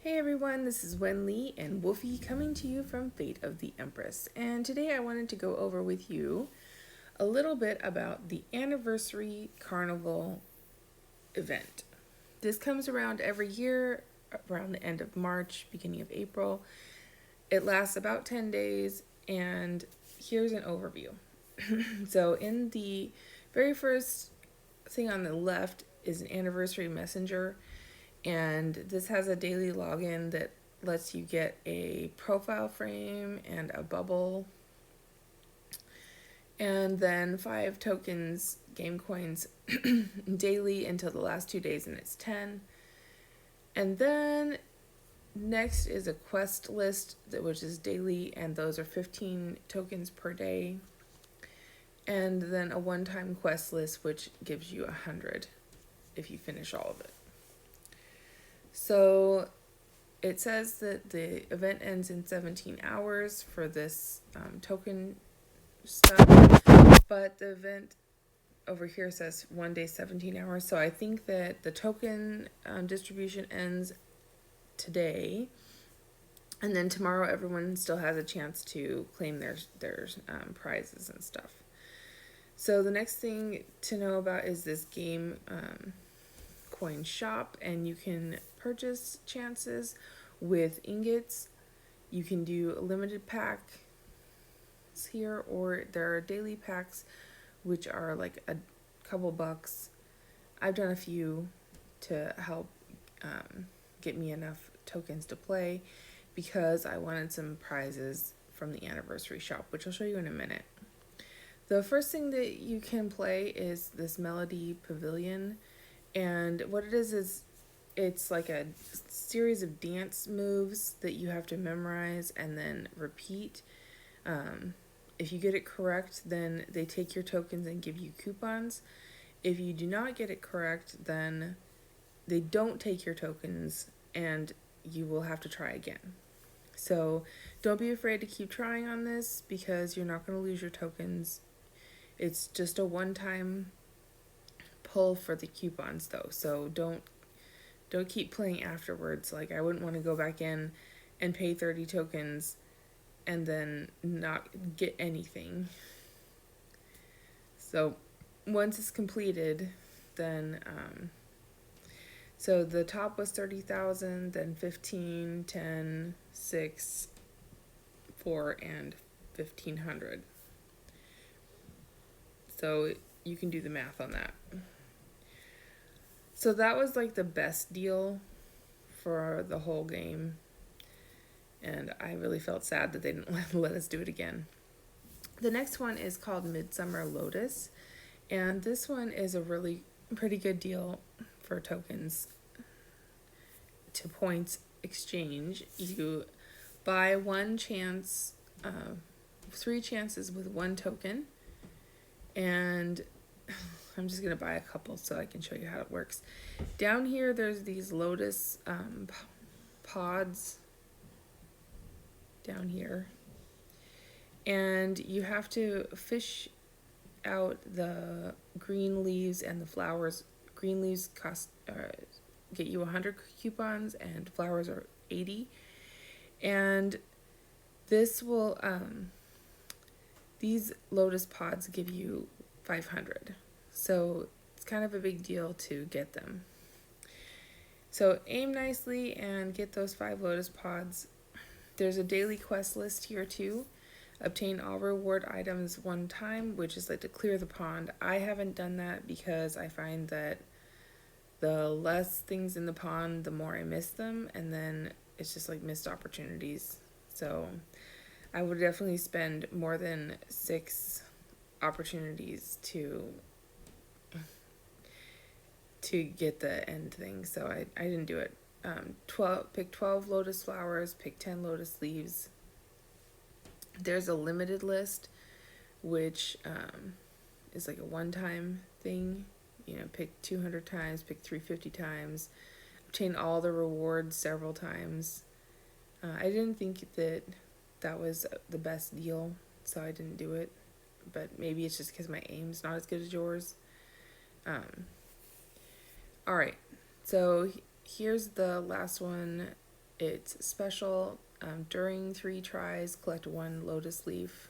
Hey everyone, this is Wen Lee and Wolfie coming to you from Fate of the Empress. And today I wanted to go over with you a little bit about the anniversary carnival event. This comes around every year around the end of March, beginning of April. It lasts about 10 days, and here's an overview. So, in the very first thing on the left is an anniversary messenger, and this has a daily login that lets you get a profile frame and a bubble, and then 5 tokens, game coins, daily until the last 2 days, and it's 10. And then next is a quest list, which is daily, and those are 15 tokens per day. And then a one-time quest list, which gives you 100 if you finish all of it. So it says that the event ends in 17 hours for this token stuff, but the event over here says 1 day, 17 hours. So I think that the token distribution ends today, and then tomorrow everyone still has a chance to claim their prizes and stuff. So the next thing to know about is this game coin shop, and you can purchase chances with ingots. You can do a limited pack here, or there are daily packs which are like a couple bucks. I've done a few to help get me enough tokens to play because I wanted some prizes from the anniversary shop, which I'll show you in a minute. The first thing that you can play is this Melody Pavilion, and what it is it's like a series of dance moves that you have to memorize and then repeat. If you get it correct, then they take your tokens and give you coupons. If you do not get it correct, then they don't take your tokens and you will have to try again. So don't be afraid to keep trying on this because you're not going to lose your tokens. It's just a one-time pull for the coupons though, so don't keep playing afterwards. Like, I wouldn't want to go back in and pay 30 tokens and then not get anything. So once it's completed, then so the top was 30,000, then 15, 10, 6, 4, and 1,500. So you can do the math on that. So that was like the best deal for the whole game, and I really felt sad that they didn't let us do it again. The next one is called Midsummer Lotus, and this one is a really pretty good deal for tokens to points exchange. You buy 3 chances with 1 token, and I'm just going to buy a couple so I can show you how it works. Down here, there's these lotus pods down here. And you have to fish out the green leaves and the flowers. Green leaves get you 100 coupons, and flowers are 80. And this will, these lotus pods give you 500. So it's kind of a big deal to get them. So aim nicely and get those 5 lotus pods. There's a daily quest list here too. Obtain all reward items 1 time, which is like to clear the pond. I haven't done that because I find that the less things in the pond, the more I miss them, and then it's just like missed opportunities. So I would definitely spend more than 6 opportunities to get the end thing, so I didn't do it. Pick 12 lotus flowers, pick 10 lotus leaves. There's a limited list, which is like a one-time thing. You know, pick 200 times, pick 350 times, obtain all the rewards several times. I didn't think that was the best deal, so I didn't do it. But maybe it's just because my aim's not as good as yours. Alright, so here's the last one. It's special. During 3 tries, collect 1 lotus leaf.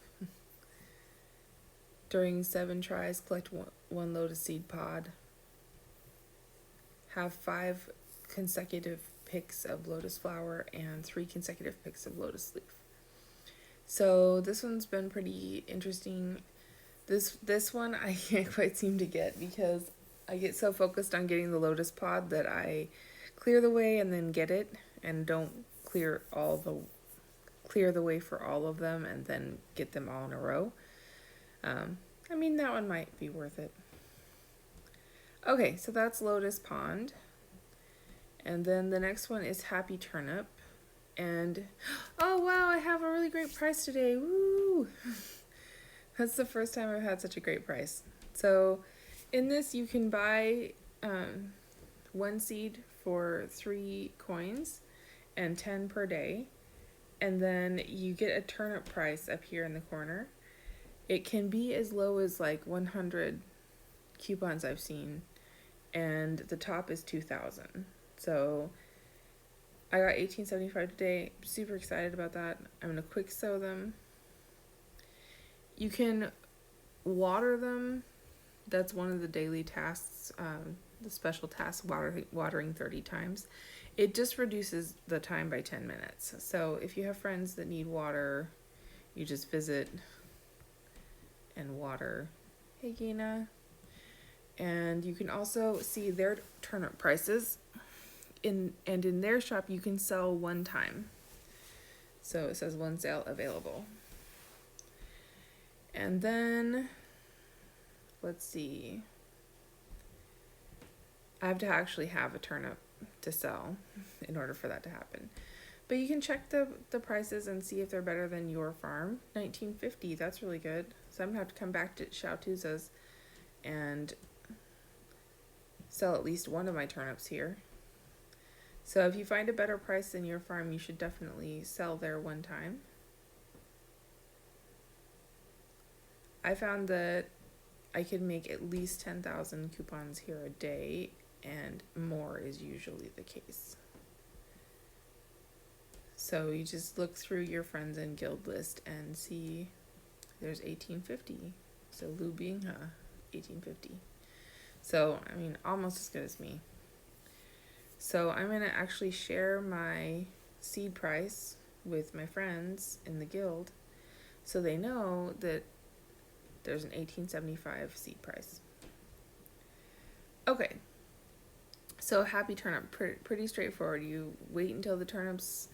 During 7 tries, collect one lotus seed pod. Have 5 consecutive picks of lotus flower and 3 consecutive picks of lotus leaf. So this one's been pretty interesting. This one I can't quite seem to get because I get so focused on getting the lotus pod that I clear the way and then get it, and don't clear the way for all of them and then get them all in a row. I mean, that one might be worth it. Okay, so that's Lotus Pond. And then the next one is Happy Turnip. And, oh wow, I have a really great price today. Woo! That's the first time I've had such a great price. So in this you can buy 1 seed for 3 coins and 10 per day. And then you get a turnip price up here in the corner. It can be as low as like 100 coupons I've seen, and the top is 2,000. So I got $18.75 today. I'm super excited about that. I'm gonna quick sow them. You can water them. That's one of the daily tasks, the special task, watering 30 times. It just reduces the time by 10 minutes. So if you have friends that need water, you just visit and water. Hey Gina. And you can also see their turnip prices. In their shop you can sell 1 time. So it says 1 sale available. And then let's see. I have to actually have a turnip to sell in order for that to happen. But you can check the prices and see if they're better than your farm. $19.50, that's really good. So I'm gonna have to come back to Chautauqua's and sell at least one of my turnips here. So if you find a better price than your farm, you should definitely sell there 1 time. I found that I could make at least 10,000 coupons here a day, and more is usually the case. So you just look through your friends and guild list and see there's $18.50. So Lu Bingha, $18.50. So, I mean, almost as good as me. So I'm going to actually share my seed price with my friends in the guild so they know that there's an $18.75 seed price. Okay. So Happy Turnip, pretty straightforward. You wait until the turnips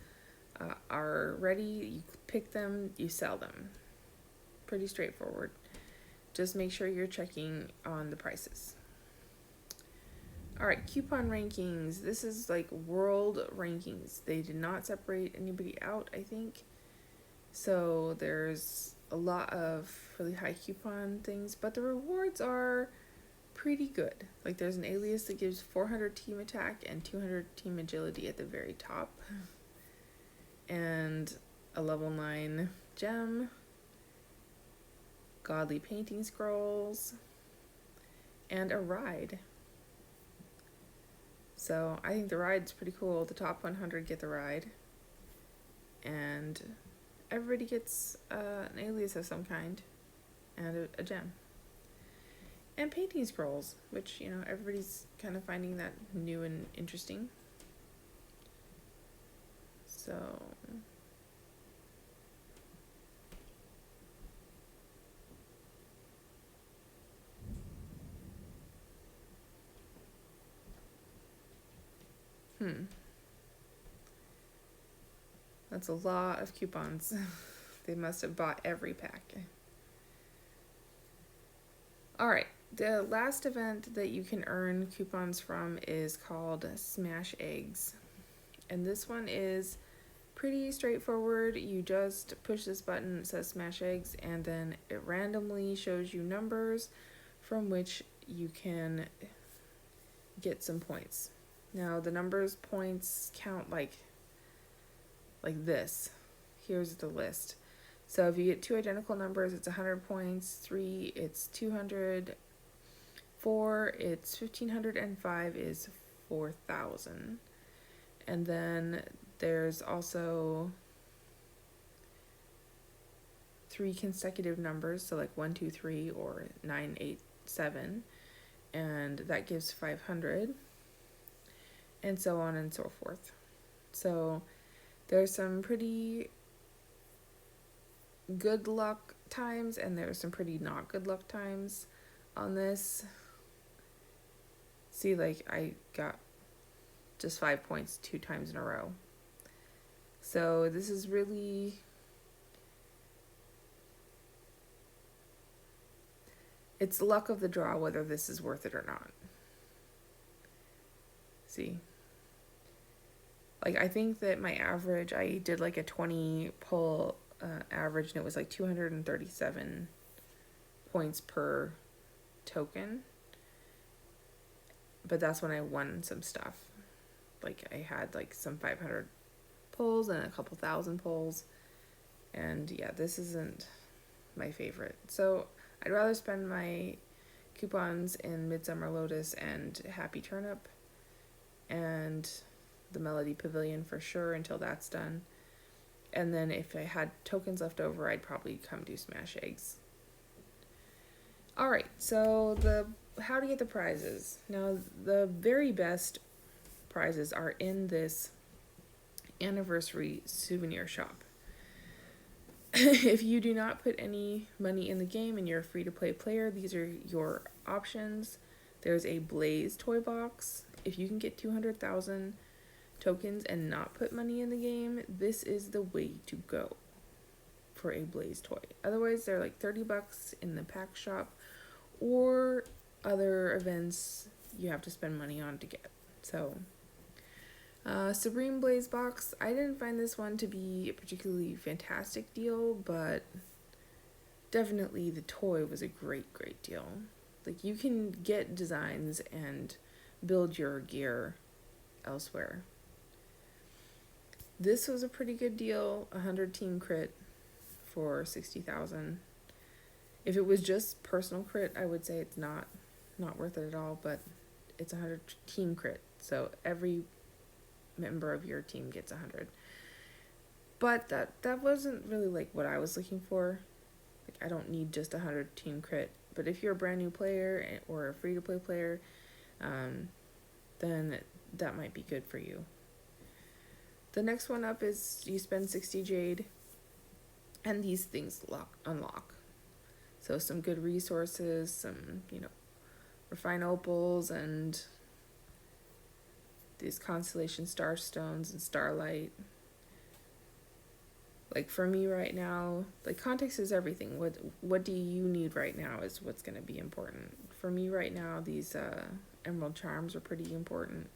are ready, you pick them, you sell them. Pretty straightforward. Just make sure you're checking on the prices. Alright, coupon rankings. This is like world rankings. They did not separate anybody out, I think. So there's a lot of really high coupon things, but the rewards are pretty good. Like there's an alias that gives 400 team attack and 200 team agility at the very top. And a level 9 gem, godly painting scrolls, and a ride. So I think the ride's pretty cool. The top 100 get the ride, and everybody gets an alias of some kind and a gem. And painting scrolls, which, you know, everybody's kind of finding that new and interesting. So that's a lot of coupons. They must have bought every pack. Alright, the last event that you can earn coupons from is called Smash Eggs. And this one is pretty straightforward. You just push this button, it says Smash Eggs, and then it randomly shows you numbers from which you can get some points. Now the numbers points count like this. Here's the list. So if you get 2 identical numbers, it's 100 points. 3, it's 200. 4, it's 1,500, and 5 is 4,000. And then There's also 3 consecutive numbers, so like 1, 2, 3, or 9, 8, 7, and that gives 500, and so on and so forth. So there's some pretty good luck times, and there's some pretty not good luck times on this. See, like, I got just 5 points 2 times in a row. So this is really, it's luck of the draw whether this is worth it or not. See, like, I think that my average, I did like a 20 pull average, and it was like 237 points per token. But that's when I won some stuff. Like, I had like some 500 pulls and a couple thousand pulls. And yeah, this isn't my favorite. So I'd rather spend my coupons in Midsummer Lotus and Happy Turnip and the Melody Pavilion for sure until that's done. And then if I had tokens left over, I'd probably come do Smash Eggs. Alright, so how to get the prizes. Now, the very best prizes are in this anniversary souvenir shop. If you do not put any money in the game and you're a free-to-play player, these are your options. There's a Blaze toy box. If you can get 200,000 tokens and not put money in the game, this is the way to go for a Blaze toy. Otherwise, they're like $30 in the pack shop, or other events you have to spend money on to get. So, Supreme Blaze box, I didn't find this one to be a particularly fantastic deal, but definitely the toy was a great deal. Like, you can get designs and build your gear elsewhere. This was a pretty good deal, 100 team crit for 60,000. If it was just personal crit, I would say it's not worth it at all, but it's 100 team crit, so every member of your team gets 100. But that wasn't really like what I was looking for. Like, I don't need just 100 team crit, but if you're a brand new player or a free-to-play player, then that might be good for you. The next one up is you spend 60 jade, and these things unlock. So some good resources, some, refined opals, and these constellation starstones and starlight. Like, for me right now, like, context is everything. What do you need right now is what's going to be important. For me right now, these emerald charms are pretty important.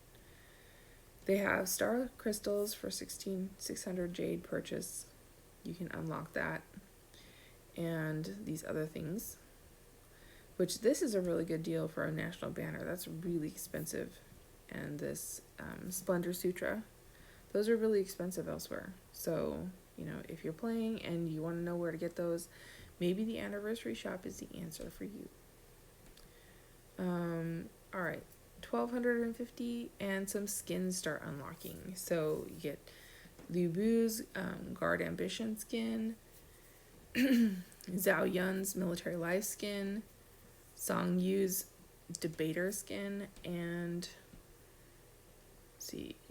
They have star crystals for 600 jade purchase. You can unlock that. And these other things, which this is a really good deal for a national banner. That's really expensive. And this Splendor Sutra, those are really expensive elsewhere. So, if you're playing and you want to know where to get those, maybe the anniversary shop is the answer for you. Alright, 1,250 and some skins start unlocking. So you get Liu Bu's Guard Ambition skin, Zhao Yun's Military Life skin, Song Yu's Debater skin, and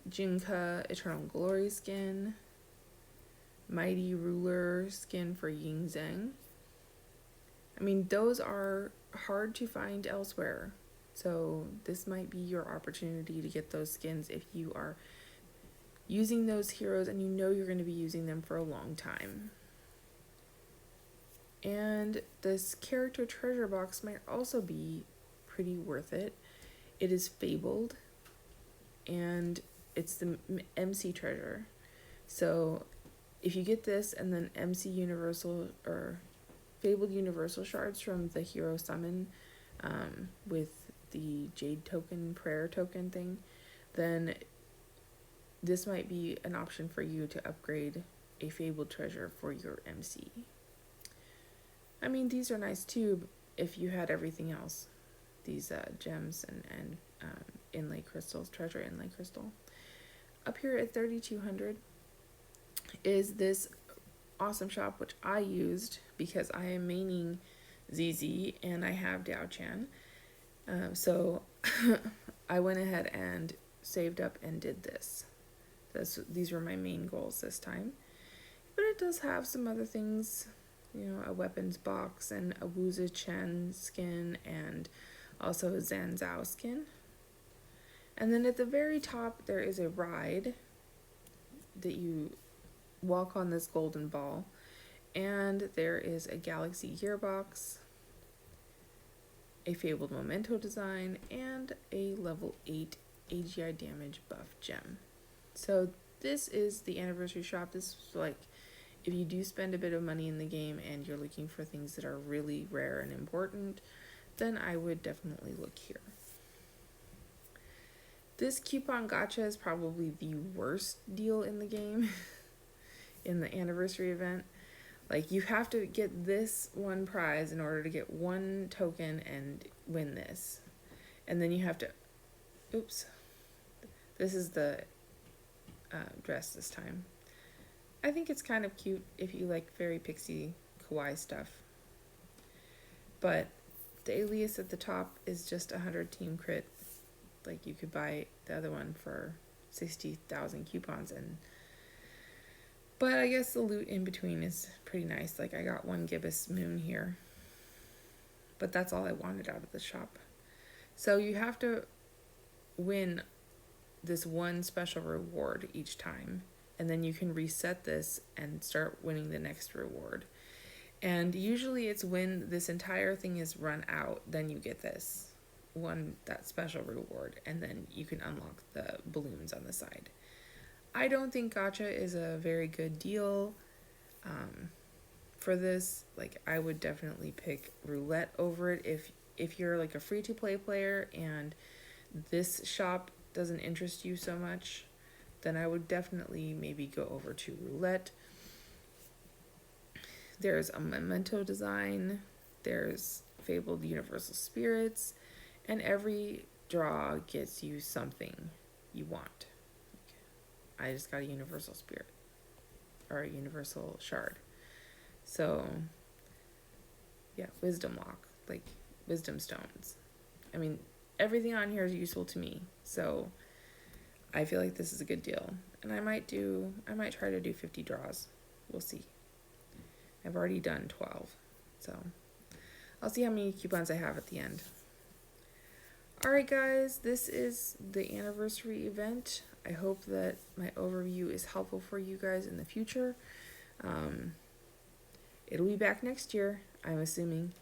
Jinka Eternal Glory skin, Mighty Ruler skin for Ying Zheng. I mean, those are hard to find elsewhere, so this might be your opportunity to get those skins if you are using those heroes and you know you're going to be using them for a long time. And this character treasure box might also be pretty worth it. It is fabled, and it's the MC treasure. So if you get this and then MC Universal or fabled Universal shards from the hero summon with the Jade token, prayer token thing, then this might be an option for you to upgrade a fabled treasure for your MC. I mean, these are nice too if you had everything else. These gems and inlay crystals, treasure inlay crystal. up here at 3200 is this awesome shop, which I used because I am maining ZZ and I have Dao Chan. So I went ahead and saved up and did this. These were my main goals this time. But it does have some other things, you know, a weapons box and a Wuzi Chen skin and also a Zanzao skin. And then at the very top, there is a ride that you walk on this golden ball. And there is a Galaxy gearbox, a Fabled Memento design, and a level 8 AGI damage buff gem. So this is the anniversary shop. This is like, if you do spend a bit of money in the game and you're looking for things that are really rare and important, then I would definitely look here. This coupon gacha is probably the worst deal in the game in the anniversary event. Like, you have to get this one prize in order to get one token and win this. And then you have to, oops, this is the dress this time. I think it's kind of cute if you like very pixie kawaii stuff. But the alias at the top is just 100 team crit. Like, you could buy the other one for 60,000 coupons. But I guess the loot in between is pretty nice. Like, I got one gibbous moon here. But that's all I wanted out of the shop. So you have to win this one special reward each time. And then you can reset this and start winning the next reward. And usually it's when this entire thing is run out, then you get that special reward. And then you can unlock the balloons on the side. I don't think gacha is a very good deal for this. Like, I would definitely pick roulette over it. If you're like a free-to-play player and this shop doesn't interest you so much, then I would definitely maybe go over to roulette. There's a memento design. There's fabled universal spirits. And every draw gets you something you want. I just got a universal spirit or a universal shard. So yeah, wisdom lock, like wisdom stones. I mean, everything on here is useful to me. So I feel like this is a good deal. And I might try to do 50 draws. We'll see. I've already done 12. So I'll see how many coupons I have at the end. Alright guys, this is the anniversary event. I hope that my overview is helpful for you guys in the future. It'll be back next year, I'm assuming.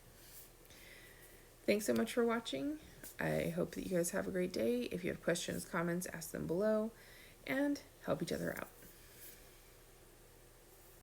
Thanks so much for watching. I hope that you guys have a great day. If you have questions, comments, ask them below, and help each other out.